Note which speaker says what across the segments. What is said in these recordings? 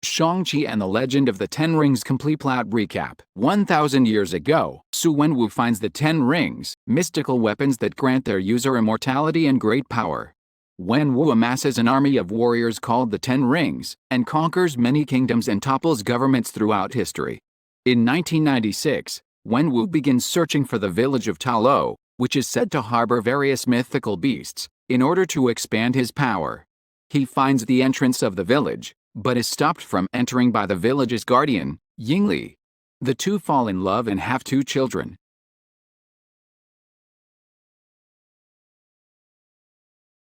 Speaker 1: Shang Chi and the Legend of the Ten Rings Complete Plot Recap. 1,000 years ago, Su Wenwu finds the Ten Rings, mystical weapons that grant their user immortality and great power. Wenwu amasses an army of warriors called the Ten Rings, and conquers many kingdoms and topples governments throughout history. In 1996, Wenwu begins searching for the village of Ta Lo, which is said to harbor various mythical beasts, in order to expand his power. He finds the entrance of the village, but is stopped from entering by the village's guardian, Yingli. The two fall in love and have 2 children.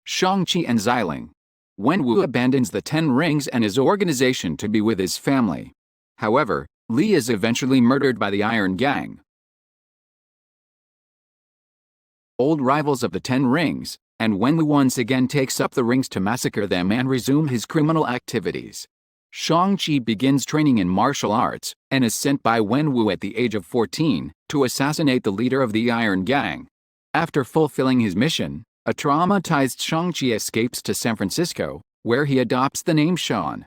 Speaker 1: Shang-Chi and Xiling. Wenwu abandons the Ten Rings and his organization to be with his family. However, Li is eventually murdered by the Iron Gang, old rivals of the Ten Rings, and Wenwu once again takes up the rings to massacre them and resume his criminal activities. Shang-Chi begins training in martial arts, and is sent by Wenwu at the age of 14 to assassinate the leader of the Iron Gang. After fulfilling his mission, a traumatized Shang-Chi escapes to San Francisco, where he adopts the name Sean.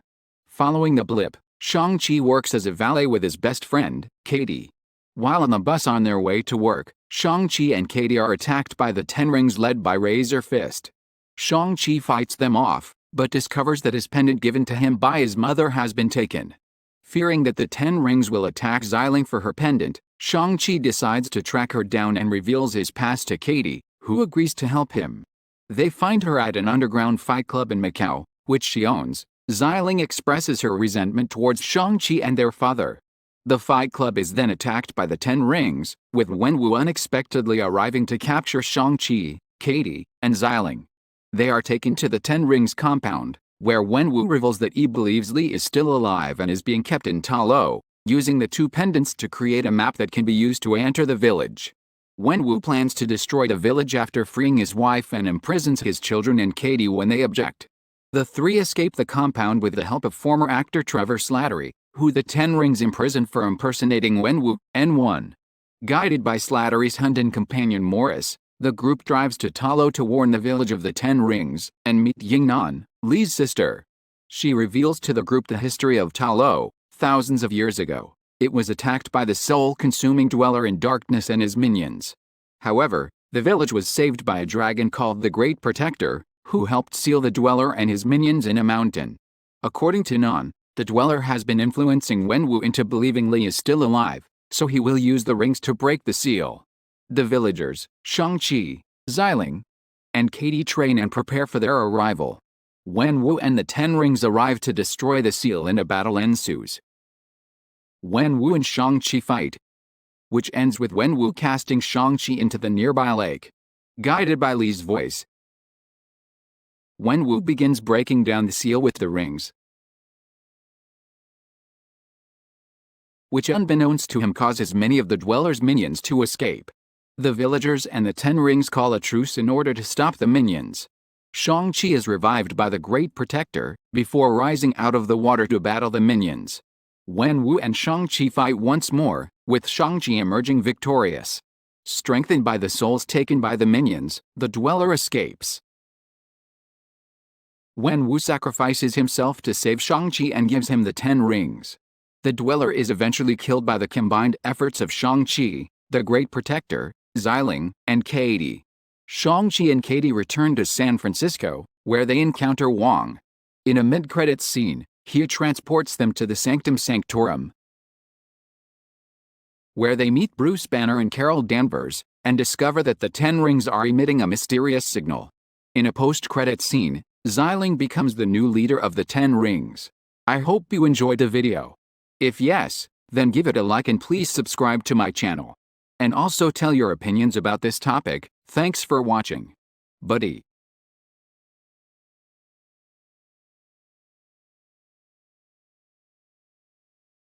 Speaker 1: Following the blip, Shang-Chi works as a valet with his best friend, Katie. While on the bus on their way to work, Shang-Chi and Katie are attacked by the Ten Rings led by Razor Fist. Shang-Chi fights them off, but discovers that his pendant given to him by his mother has been taken. Fearing that the Ten Rings will attack Xiling for her pendant, Shang-Chi decides to track her down and reveals his past to Katie, who agrees to help him. They find her at an underground fight club in Macau, which she owns. Xiling expresses her resentment towards Shang-Chi and their father. The fight club is then attacked by the Ten Rings, with Wenwu unexpectedly arriving to capture Shang-Chi, Katie, and Xiling. They are taken to the Ten Rings compound, where Wenwu reveals that he believes Li is still alive and is being kept in Ta Lo, using the 2 pendants to create a map that can be used to enter the village. Wenwu plans to destroy the village after freeing his wife and imprisons his children and Katie when they object. The 3 escape the compound with the help of former actor Trevor Slattery, who the Ten Rings imprisoned for impersonating Wenwu. N1. Guided by Slattery's Hunting companion Morris, the group drives to Ta Lo to warn the village of the Ten Rings, and meet Yingnan, Li's sister. She reveals to the group the history of Ta Lo. Thousands of years ago, it was attacked by the soul-consuming Dweller in Darkness and his minions. However, the village was saved by a dragon called the Great Protector, who helped seal the Dweller and his minions in a mountain. According to Nan, the Dweller has been influencing Wenwu into believing Li is still alive, so he will use the rings to break the seal. The villagers, Shang-Chi, Xiling, and Katie train and prepare for their arrival. Wenwu and the Ten Rings arrive to destroy the seal and a battle ensues. Wenwu and Shang-Chi fight, which ends with Wenwu casting Shang-Chi into the nearby lake. Guided by Li's voice, Wenwu begins breaking down the seal with the rings, which unbeknownst to him causes many of the Dweller's minions to escape. The villagers and the Ten Rings call a truce in order to stop the minions. Shang-Chi is revived by the Great Protector, before rising out of the water to battle the minions. Wenwu and Shang-Chi fight once more, with Shang-Chi emerging victorious. Strengthened by the souls taken by the minions, the Dweller escapes. Wenwu sacrifices himself to save Shang-Chi and gives him the Ten Rings. The Dweller is eventually killed by the combined efforts of Shang-Chi, the Great Protector, Xiling, and Katie. Shang-Chi and Katie return to San Francisco, where they encounter Wong. In a mid-credits scene, he transports them to the Sanctum Sanctorum, where they meet Bruce Banner and Carol Danvers, and discover that the Ten Rings are emitting a mysterious signal. In a post-credits scene, Xiling becomes the new leader of the Ten Rings. I hope you enjoyed the video. If yes, then give it a like and please subscribe to my channel. And also tell your opinions about this topic. Thanks for watching. Buddy.